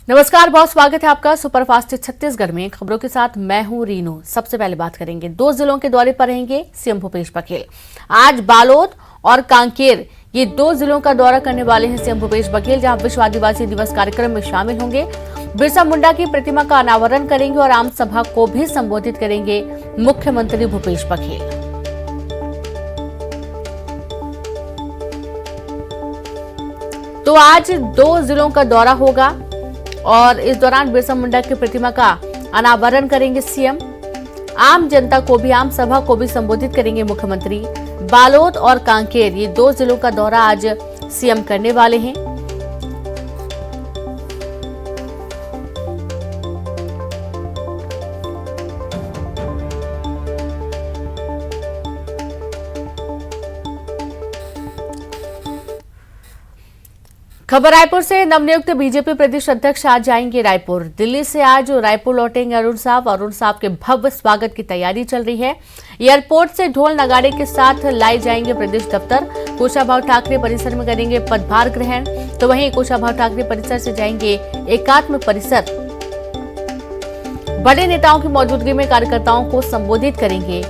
नमस्कार, बहुत स्वागत है आपका सुपरफास्ट छत्तीसगढ़ में। खबरों के साथ मैं हूं रीनू। सबसे पहले बात करेंगे, 2 जिलों के दौरे पर रहेंगे सीएम भूपेश बघेल। आज बालोद और कांकेर, ये 2 जिलों का दौरा करने वाले हैं सीएम भूपेश बघेल, जहां विश्व आदिवासी दिवस कार्यक्रम में शामिल होंगे। बिरसा मुंडा की प्रतिमा का अनावरण करेंगे और आम सभा को भी संबोधित करेंगे मुख्यमंत्री भूपेश बघेल। तो आज 2 जिलों का दौरा होगा और इस दौरान बिरसा मुंडा की प्रतिमा का अनावरण करेंगे सीएम। आम जनता को भी, आम सभा को भी संबोधित करेंगे मुख्यमंत्री। बालोद और कांकेर, ये 2 जिलों का दौरा आज सीएम करने वाले हैं। खबर रायपुर से, नवनियुक्त बीजेपी प्रदेश अध्यक्ष आज जाएंगे रायपुर। दिल्ली से आज रायपुर लौटेंगे अरुण साव के भव्य स्वागत की तैयारी चल रही है। एयरपोर्ट से ढोल नगाड़े के साथ लाए जाएंगे प्रदेश दफ्तर। कुशाभाऊ ठाकरे परिसर में करेंगे पदभार ग्रहण। तो वहीं कुशाभाऊ ठाकरे परिसर से जाएंगे एकात्म परिसर। बड़े नेताओं की मौजूदगी में कार्यकर्ताओं को संबोधित करेंगे।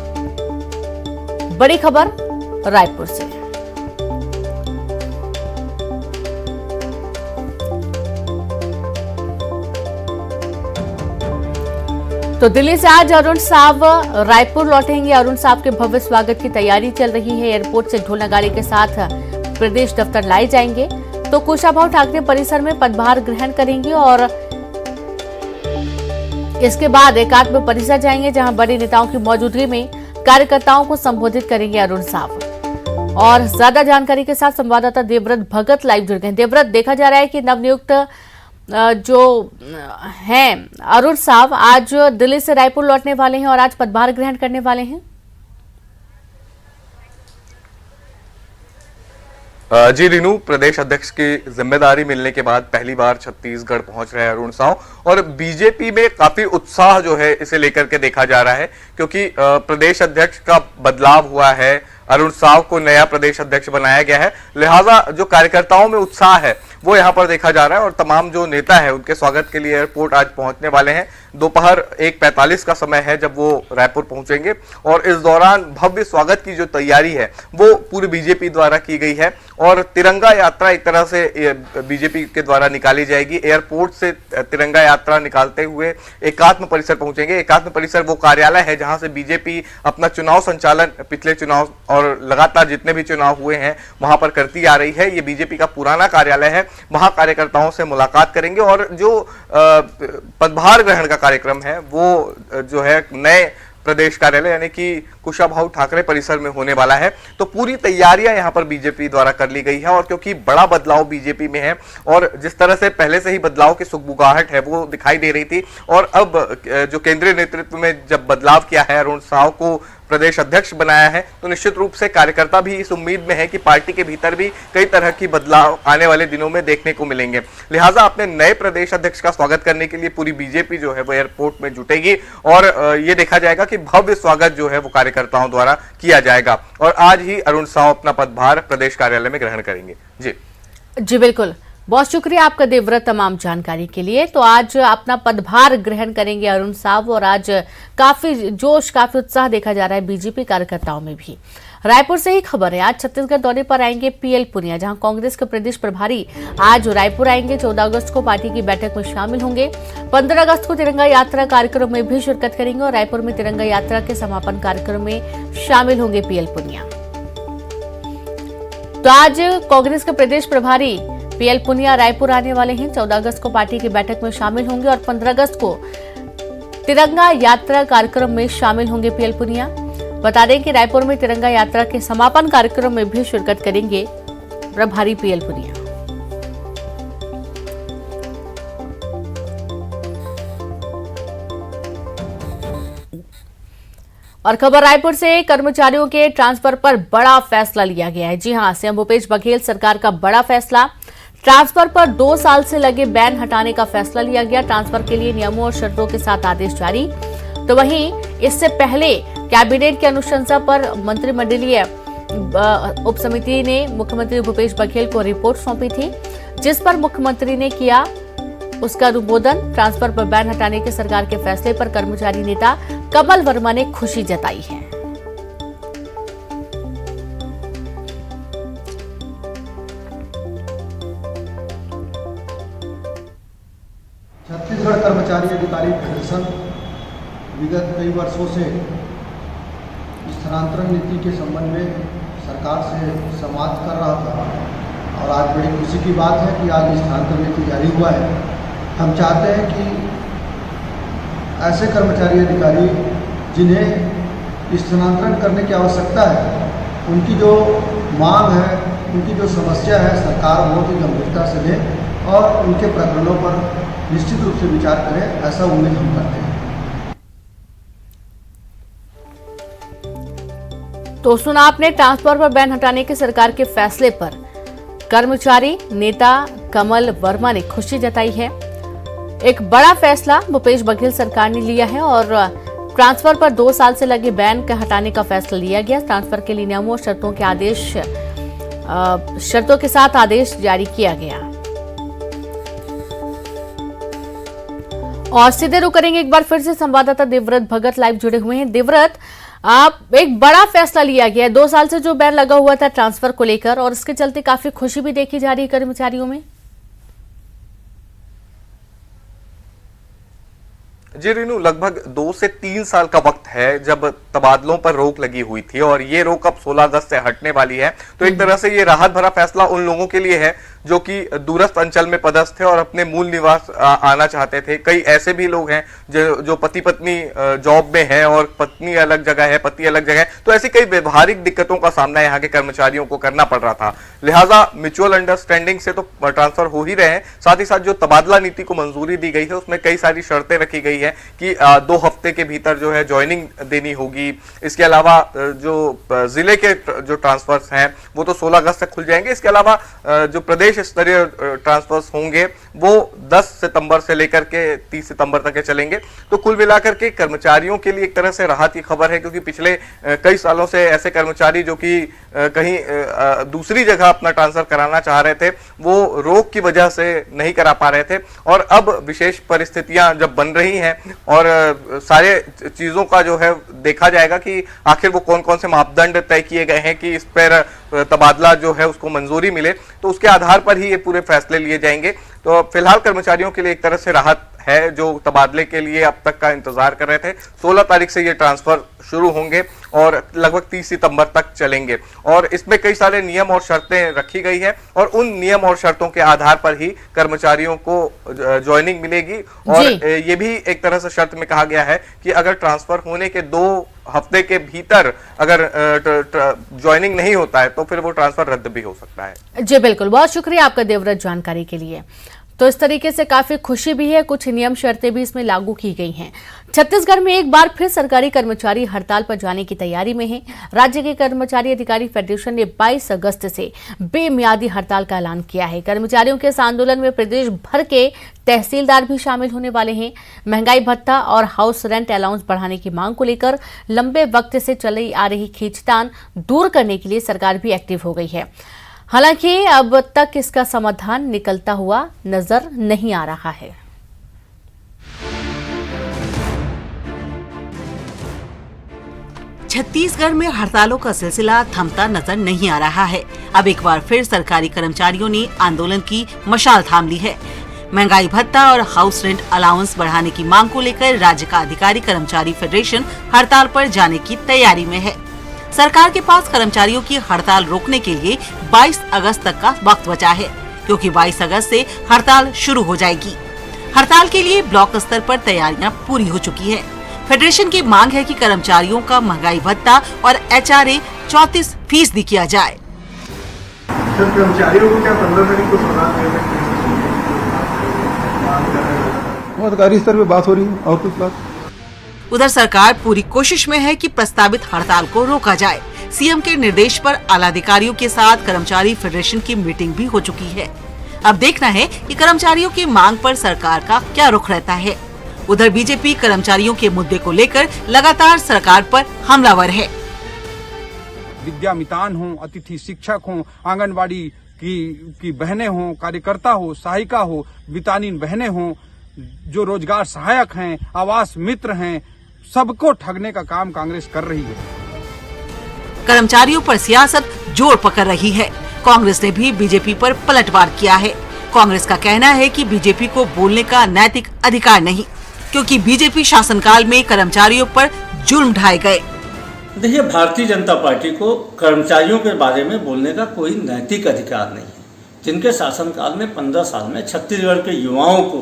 बड़ी खबर रायपुर से। तो दिल्ली से आज अरुण साव रायपुर लौटेंगे। अरुण साव के भव्य स्वागत की तैयारी चल रही है। एयरपोर्ट से ढोल नगाड़े के साथ प्रदेश दफ्तर लाए जाएंगे। तो कुशाभाऊ ठाकरे परिसर में पदभार ग्रहण करेंगे और इसके बाद एकात्म परिसर जाएंगे, जहां बड़े नेताओं की मौजूदगी में कार्यकर्ताओं को संबोधित करेंगे अरुण साव। और ज्यादा जानकारी के साथ संवाददाता देवव्रत भगत लाइव जुड़ गए। देवव्रत, देखा जा रहा है कि नवनियुक्त जो हैं अरुण साव आज दिल्ली से रायपुर लौटने वाले हैं और आज पदभार ग्रहण करने वाले हैं। जी रीनू, प्रदेश अध्यक्ष की जिम्मेदारी मिलने के बाद पहली बार छत्तीसगढ़ पहुंच रहे हैं अरुण साव और बीजेपी में काफी उत्साह जो है इसे लेकर के देखा जा रहा है, क्योंकि प्रदेश अध्यक्ष का बदलाव हुआ है। अरुण साव को नया प्रदेश अध्यक्ष बनाया गया है, लिहाजा जो कार्यकर्ताओं में उत्साह है वो यहाँ पर देखा जा रहा है और तमाम जो नेता है उनके स्वागत के लिए एयरपोर्ट आज पहुंचने वाले हैं। दोपहर 1:45 का समय है जब वो रायपुर पहुंचेंगे और इस दौरान भव्य स्वागत की जो तैयारी है वो पूरी बीजेपी द्वारा की गई है और तिरंगा यात्रा एक तरह से बीजेपी के द्वारा निकाली जाएगी। एयरपोर्ट से तिरंगा यात्रा निकालते हुए एकात्म परिसर पहुंचेंगे। एकात्म परिसर वो कार्यालय है जहां से बीजेपी अपना चुनाव संचालन पिछले चुनाव और लगातार जितने भी चुनाव हुए हैं वहां पर करती आ रही है। ये बीजेपी का पुराना कार्यालय है। वहां कार्यकर्ताओं से मुलाकात करेंगे और जो पदभार ग्रहण का कार्यक्रम है वो जो है नए प्रदेश कार्यालय यानी कि कुशाभाऊ ठाकरे परिसर में होने वाला है। तो पूरी तैयारियां यहां पर बीजेपी द्वारा कर ली गई है और क्योंकि बड़ा बदलाव बीजेपी में है और जिस तरह से पहले से ही बदलाव की सुगबुगाहट है वो दिखाई दे रही थी और अब जो केंद्रीय नेतृत्व में जब बदलाव किया है, अरुण साव को प्रदेश अध्यक्ष बनाया है, तो निश्चित रूप से कार्यकर्ता भी इस उम्मीद में है कि पार्टी के भीतर भी कई तरह की बदलाव आने वाले दिनों में देखने को मिलेंगे। लिहाजा अपने नए प्रदेश अध्यक्ष का स्वागत करने के लिए पूरी बीजेपी जो है वो एयरपोर्ट में जुटेगी और ये देखा जाएगा कि भव्य स्वागत जो है वो कार्यकर्ताओं द्वारा किया जाएगा और आज ही अरुण साव अपना पदभार प्रदेश कार्यालय में ग्रहण करेंगे। जी बिल्कुल, बहुत शुक्रिया आपका देवव्रत तमाम जानकारी के लिए। तो आज अपना पदभार ग्रहण करेंगे अरुण साव और आज काफी जोश, काफी उत्साह देखा जा रहा है बीजेपी कार्यकर्ताओं में भी। रायपुर से ही खबर है, आज छत्तीसगढ़ दौरे पर आएंगे पीएल पुनिया, जहां कांग्रेस के प्रदेश प्रभारी आज रायपुर आएंगे। 14 अगस्त को पार्टी की बैठक में शामिल होंगे। 15 अगस्त को तिरंगा यात्रा कार्यक्रम में भी शिरकत करेंगे और रायपुर में तिरंगा यात्रा के समापन कार्यक्रम में शामिल होंगे पीएल पुनिया। तो आज कांग्रेस के प्रदेश प्रभारी पीएल पुनिया रायपुर आने वाले हैं। 14 अगस्त को पार्टी की बैठक में शामिल होंगे और 15 अगस्त को तिरंगा यात्रा कार्यक्रम में शामिल होंगे पीएल पुनिया। बता दें कि रायपुर में तिरंगा यात्रा के समापन कार्यक्रम में भी शिरकत करेंगे प्रभारी पीएल पुनिया। और खबर रायपुर से, कर्मचारियों के ट्रांसफर पर बड़ा फैसला लिया गया है। जी हां, सीएम भूपेश बघेल सरकार का बड़ा फैसला। ट्रांसफर पर 2 साल से लगे बैन हटाने का फैसला लिया गया। ट्रांसफर के लिए नियमों और शर्तों के साथ आदेश जारी। तो वहीं इससे पहले कैबिनेट की अनुशंसा पर मंत्रिमंडलीय उप समिति ने मुख्यमंत्री भूपेश बघेल को रिपोर्ट सौंपी थी, जिस पर मुख्यमंत्री ने किया उसका अनुमोदन। ट्रांसफर पर बैन हटाने के सरकार के फैसले पर कर्मचारी नेता कमल वर्मा ने खुशी जताई है। छत्तीसगढ़ कर्मचारी अधिकारी फेडरेशन विगत कई वर्षों से स्थानांतरण नीति के संबंध में सरकार से संवाद कर रहा था और आज बड़ी खुशी की बात है कि आज स्थानांतरण नीति जारी हुआ है। हम चाहते हैं कि ऐसे कर्मचारी अधिकारी जिन्हें स्थानांतरण करने की आवश्यकता है, उनकी जो मांग है, उनकी जो समस्या है, सरकार बहुत ही गंभीरता से ले और उनके प्रकरणों पर निश्चित रूप से विचार करें, ऐसा उम्मीद हम करते हैं। तो सुना आपने ट्रांसफर पर बैन हटाने के सरकार के फैसले पर कर्मचारी नेता कमल वर्मा ने खुशी जताई है। एक बड़ा फैसला भूपेश बघेल सरकार ने लिया है और ट्रांसफर पर 2 साल से लगे बैन का हटाने का फैसला लिया गया। ट्रांसफर के लिए नियमों शर्तों के साथ आदेश जारी किया गया। और सीधे रुक करेंगे एक बार फिर से संवाददाता देवव्रत भगत लाइव जुड़े हुए हैं। देवव्रत, आप एक बड़ा फैसला लिया गया है, 2 साल से जो बैन लगा हुआ था ट्रांसफर को लेकर, और इसके चलते काफी खुशी भी देखी जा रही है कर्मचारियों में। जी रीनू, लगभग 2 से 3 साल का वक्त है जब तबादलों पर रोक लगी हुई थी और ये रोक अब 16 अगस्त से हटने वाली है। तो एक तरह से ये राहत भरा फैसला उन लोगों के लिए है जो कि दूरस्थ अंचल में पदस्थ थे और अपने मूल निवास आना चाहते थे। कई ऐसे भी लोग हैं जो पति पत्नी जॉब में हैं और पत्नी अलग जगह है, पति अलग जगह है, तो ऐसी कई व्यवहारिक दिक्कतों का सामना यहाँ के कर्मचारियों को करना पड़ रहा था। लिहाजा म्यूचुअल अंडरस्टैंडिंग से तो ट्रांसफर हो ही रहे हैं, साथ ही साथ जो तबादला नीति को मंजूरी दी गई है उसमें कई सारी शर्तें रखी गई है कि 2 हफ्ते के भीतर जो है ज्वाइनिंग देनी होगी। इसके अलावा जो जिले के जो ट्रांसफर्स हैं वो तो 16 अगस्त तक खुल जाएंगे। इसके अलावा जो प्रदेश स्तरीय ट्रांसफर्स होंगे वो 10 सितंबर से लेकर के 30 सितंबर तक के चलेंगे। तो कुल मिलाकर के कर्मचारियों के लिए एक तरह से राहत की खबर है, क्योंकि पिछले कई सालों से ऐसे कर्मचारी जो कि कहीं दूसरी जगह अपना ट्रांसफर कराना चाह रहे थे वो रोक की वजह से नहीं करा पा रहे थे, और अब विशेष परिस्थितियां जब बन रही हैं और सारे चीजों का जो है देखा जाएगा कि आखिर वो कौन कौन से मापदंड तय किए गए हैं कि इस पर तबादला जो है उसको मंजूरी मिले, तो उसके आधार पर ही ये पूरे फैसले लिए जाएंगे। तो फिलहाल कर्मचारियों के लिए एक तरह से राहत है जो तबादले के लिए अब तक का इंतजार कर रहे थे। 16 तारीख से ये ट्रांसफर शुरू होंगे और लगभग 30 सितंबर तक चलेंगे, और इसमें कई सारे नियम और शर्तें रखी गई है और उन नियम और शर्तों के आधार पर ही कर्मचारियों को ज्वाइनिंग मिलेगी। और ये भी एक तरह से शर्त में कहा गया है कि अगर ट्रांसफर होने के 2 हफ्ते के भीतर अगर ज्वाइनिंग नहीं होता है तो फिर वो ट्रांसफर रद्द भी हो सकता है। जी बिल्कुल, बहुत शुक्रिया आपका देवव्रत जानकारी के लिए। तो इस तरीके से काफी खुशी भी है, कुछ नियम शर्तें भी इसमें लागू की गई हैं। छत्तीसगढ़ में एक बार फिर सरकारी कर्मचारी हड़ताल पर जाने की तैयारी में हैं। राज्य के कर्मचारी अधिकारी फेडरेशन ने 22 अगस्त से बेमियादी हड़ताल का ऐलान किया है। कर्मचारियों के इस आंदोलन में प्रदेश भर के तहसीलदार भी शामिल होने वाले हैं। महंगाई भत्ता और हाउस रेंट अलाउंस बढ़ाने की मांग को लेकर लंबे वक्त से चली आ रही खींचतान दूर करने के लिए सरकार भी एक्टिव हो गई है। हालांकि अब तक इसका समाधान निकलता हुआ नजर नहीं आ रहा है। छत्तीसगढ़ में हड़तालों का सिलसिला थमता नजर नहीं आ रहा है। अब एक बार फिर सरकारी कर्मचारियों ने आंदोलन की मशाल थाम ली है। महंगाई भत्ता और हाउस रेंट अलाउंस बढ़ाने की मांग को लेकर राज्य का अधिकारी कर्मचारी फेडरेशन हड़ताल पर जाने की तैयारी में है। सरकार के पास कर्मचारियों की हड़ताल रोकने के लिए 22 अगस्त तक का वक्त बचा है, क्योंकि 22 अगस्त से हड़ताल शुरू हो जाएगी। हड़ताल के लिए ब्लॉक स्तर पर तैयारियां पूरी हो चुकी है। फेडरेशन की मांग है कि कर्मचारियों का महंगाई भत्ता और HRA 34% किया जाए। सर, कर्मचारियों को क्या 15 तारीख को सौगात दे सकते हैं? अधिकारी स्तर पे बात हो रही है और कुछ बात। उधर सरकार पूरी कोशिश में है कि प्रस्तावित हड़ताल को रोका जाए। सीएम के निर्देश पर आला अधिकारियों के साथ कर्मचारी फेडरेशन की मीटिंग भी हो चुकी है। अब देखना है कि कर्मचारियों की मांग पर सरकार का क्या रुख रहता है। उधर बीजेपी कर्मचारियों के मुद्दे को लेकर लगातार सरकार पर हमलावर है। विद्या मितान हो, अतिथि शिक्षक हो, आंगनबाड़ी कि बहनें हों, कार्यकर्ता हो, सहायिका हो, वितानीन बहनें हों, जो रोजगार सहायक हैं, आवास मित्र हैं, सबको ठगने का काम कांग्रेस कर रही है। कर्मचारियों पर सियासत जोर पकड़ रही है। कांग्रेस ने भी बीजेपी पर पलटवार किया है। कांग्रेस का कहना है कि बीजेपी को बोलने का नैतिक अधिकार नहीं, क्योंकि बीजेपी शासनकाल में कर्मचारियों पर जुल्म ढाए गए। देखिए, भारतीय जनता पार्टी को कर्मचारियों के बारे में बोलने का कोई नैतिक अधिकार नहीं है। जिनके शासनकाल में 15 साल में छत्तीसगढ़ के युवाओं को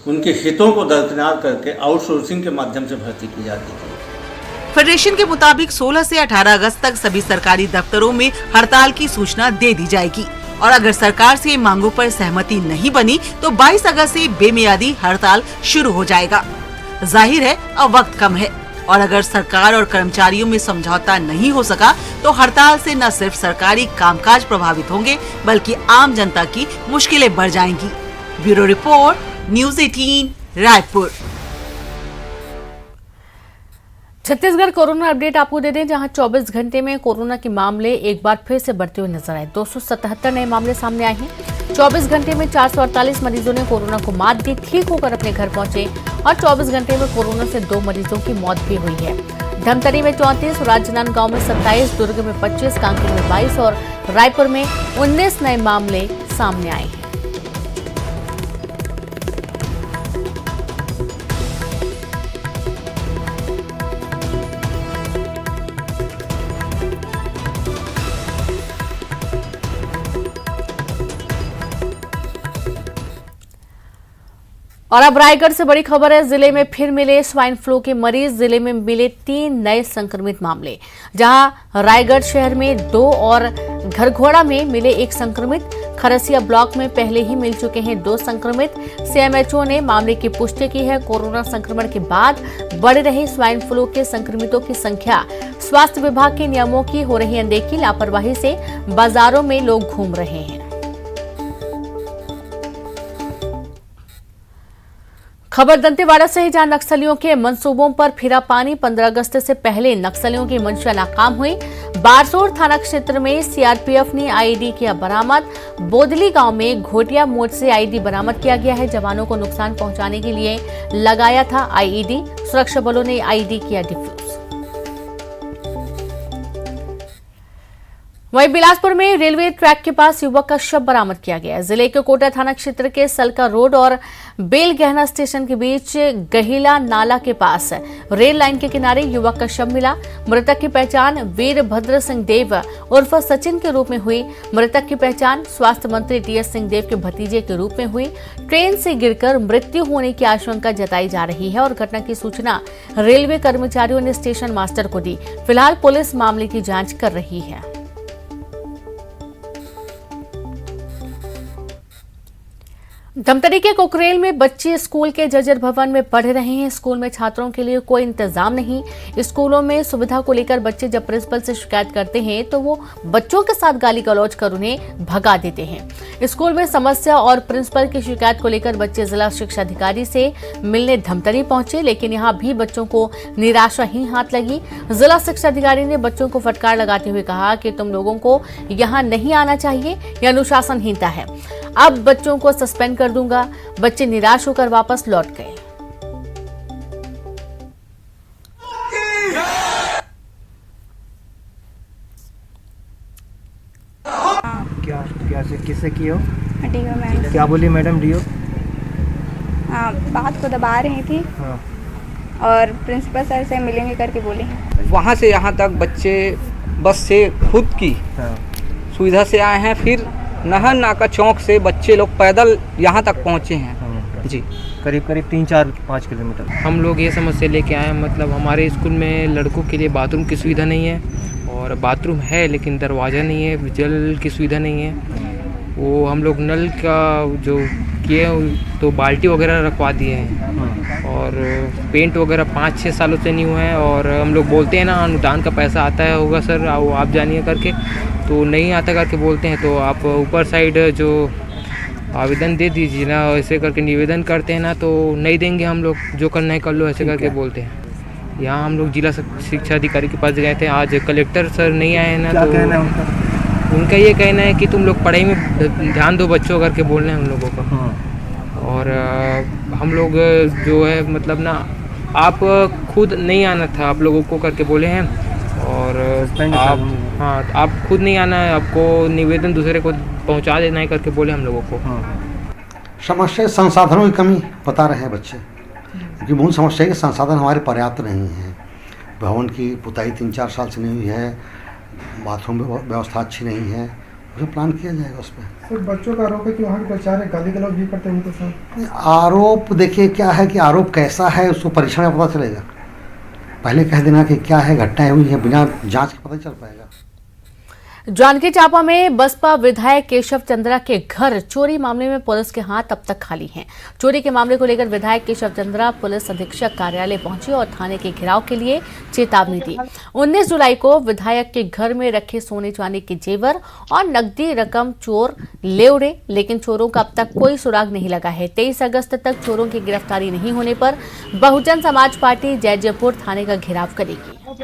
उनके हितों को दरकिनार करके आउटसोर्सिंग के माध्यम से भर्ती की जाती है। फेडरेशन के मुताबिक 16 से 18 अगस्त तक सभी सरकारी दफ्तरों में हड़ताल की सूचना दे दी जाएगी और अगर सरकार से मांगों पर सहमति नहीं बनी तो 22 अगस्त से बेमियादी हड़ताल शुरू हो जाएगा। जाहिर है अब वक्त कम है और अगर सरकार और कर्मचारियों में समझौता नहीं हो सका तो हड़ताल से न सिर्फ सरकारी कामकाज प्रभावित होंगे बल्कि आम जनता की मुश्किलें बढ़ जाएंगी। Bureau report, news 18 Raipur. Chhattisgarh corona update आपको दे दें, जहां 24 घंटे में कोरोना के मामले एक बार फिर से बढ़ते हुए नजर आए। 277 नए मामले सामने आए हैं। 24 घंटे में 448 मरीजों ने कोरोना को मात दी, ठीक होकर अपने घर पहुंचे और 24 घंटे में कोरोना से 2 मरीजों की मौत भी हुई है। धमतरी में 34, राजनांदगांव में 27, दुर्ग में 25, कांकेर में 22 और रायपुर में 19 नए मामले सामने आए हैं। और अब रायगढ़ से बड़ी खबर है। जिले में फिर मिले स्वाइन फ्लू के मरीज। जिले में मिले 3 नए संक्रमित मामले, जहां रायगढ़ शहर में 2 और घरघोड़ा में मिले 1 संक्रमित। खरसिया ब्लॉक में पहले ही मिल चुके हैं 2 संक्रमित। सीएमएचओ ने मामले की पुष्टि की है। कोरोना संक्रमण के बाद बढ़ रहे स्वाइन फ्लू के संक्रमितों की संख्या, स्वास्थ्य विभाग के नियमों की हो रही अनदेखी, लापरवाही से बाजारों में लोग घूम रहे हैं। खबर दंतेवाड़ा से है, जहां नक्सलियों के मंसूबों पर फिरा पानी। 15 अगस्त से पहले नक्सलियों की मंशा नाकाम हुई। बारसोर थाना क्षेत्र में सीआरपीएफ ने आईईडी किया बरामद। बोदली गांव में घोटिया मोड़ से आईईडी बरामद किया गया है। जवानों को नुकसान पहुंचाने के लिए लगाया था आईईडी। सुरक्षा बलों ने आईईडी किया डिफ्यूज। वहीं बिलासपुर में रेलवे ट्रैक के पास युवक का शव बरामद किया गया है। जिले के कोटा थाना क्षेत्र के सलका रोड और बेलगहना स्टेशन के बीच गहिला नाला के पास रेल लाइन के किनारे युवक का शव मिला। मृतक की पहचान वीरभद्र सिंह देव उर्फ सचिन के रूप में हुई। मृतक की पहचान स्वास्थ्य मंत्री टीएस सिंह देव के भतीजे के रूप में हुई। ट्रेन से गिरकर मृत्यु होने की आशंका जताई जा रही है और घटना की सूचना रेलवे कर्मचारियों ने स्टेशन मास्टर को दी। फिलहाल पुलिस मामले की जाँच कर रही है। धमतरी के कोकरेल में बच्चे स्कूल के जर्जर भवन में पढ़ रहे हैं। स्कूल में छात्रों के लिए कोई इंतजाम नहीं। स्कूलों में सुविधा को लेकर बच्चे जब प्रिंसिपल से शिकायत करते हैं तो वो बच्चों के साथ गाली गलौज कर उन्हें भगा देते हैं। स्कूल में समस्या और प्रिंसिपल की शिकायत को लेकर बच्चे जिला शिक्षा अधिकारी से मिलने धमतरी पहुंचे, लेकिन यहाँ भी बच्चों को निराशा ही हाथ लगी। जिला शिक्षा अधिकारी ने बच्चों को फटकार लगाते हुए कहा कि तुम लोगों को यहाँ नहीं आना चाहिए, यह अनुशासनहीनता है। अब बच्चों को सस्पेंड कर दूंगा। बच्चे निराश होकर वापस लौट गए। किससे की हो? डीओ मैम। क्या बोली मैडम डीओ? बात को दबा रही थी। हाँ। और प्रिंसिपल सर से मिलेंगे करके बोले हैं। वहाँ से यहाँ तक बच्चे बस से खुद की सुविधा से आए हैं, फिर नहर नाका चौक से बच्चे लोग पैदल यहाँ तक पहुँचे हैं। जी, करीब 3-4-5 किलोमीटर। हम लोग ये समस्या लेके आए हैं, मतलब हमारे स्कूल में लड़कों के लिए बाथरूम की सुविधा नहीं है और बाथरूम है लेकिन दरवाज़ा नहीं है, जल की सुविधा नहीं है। वो हम लोग नल का जो किए तो बाल्टी वगैरह रखवा दिए हैं और पेंट वगैरह 5-6 सालों से नहीं हुआ है। और हम लोग बोलते हैं ना अनुदान का पैसा आता है होगा सर, आप जानिए करके, तो नहीं आता करके बोलते हैं। तो आप ऊपर साइड जो आवेदन दे दीजिए ना, ऐसे करके निवेदन करते हैं ना, तो नहीं देंगे हम लोग, जो करना है कर लो ऐसे करके बोलते हैं। यहाँ हम लोग जिला शिक्षा अधिकारी के पास गए थे, आज कलेक्टर सर नहीं आए हैं ना, तो उनका ये कहना है कि तुम लोग पढ़ाई में ध्यान दो बच्चों करके बोल रहे हैं हम लोगों को। और हम लोग जो है मतलब ना आप खुद नहीं आना था आप लोगों को करके बोले हैं। और आप खुद नहीं आना है, आपको निवेदन दूसरे को पहुंचा देना है करके बोले हम लोगों को। समस्या संसाधनों की कमी बता रहे हैं बच्चे, क्योंकि मूल समस्या है कि संसाधन हमारे पर्याप्त नहीं हैं। भवन की पुताई 3-4 साल से नहीं हुई है, बाथरूम व्यवस्था अच्छी नहीं है, उसे प्लान किया जाएगा उस पर। सिर्फ बच्चों का आरोप है कि वहाँ के प्राचार्य गाली गलौज भी करते हैं उनके साथ। आरोप देखिए क्या है कि आरोप कैसा है उसको परीक्षण में पता चलेगा। पहले कह देना कि क्या है घटनाएं हुई हैं बिना जांच के पता चल पाएगा। जांजगीर चांपा में बसपा विधायक केशव चंद्रा के घर चोरी मामले में पुलिस के हाथ अब तक खाली हैं। चोरी के मामले को लेकर विधायक केशव चंद्रा पुलिस अधीक्षक कार्यालय पहुंचे और थाने के घेराव के लिए चेतावनी दी। 19 जुलाई को विधायक के घर में रखे सोने चांदी के जेवर और नकदी रकम चोर ले उड़े, लेकिन चोरों का अब तक कोई सुराग नहीं लगा है। 23 अगस्त तक चोरों की गिरफ्तारी नहीं होने पर बहुजन समाज पार्टी जैजैपुर थाने का घेराव करेगी।